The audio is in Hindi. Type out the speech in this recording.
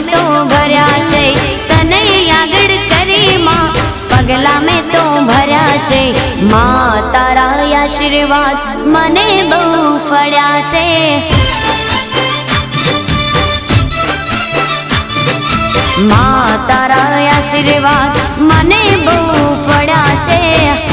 में तो भर्या छे तने आगळ करे मां पगला में तो भर्या छे मां तारा आशीर्वाद मने बहु फळ्या छे मां तारा आशीर्वाद मने बहु फळ्या छे।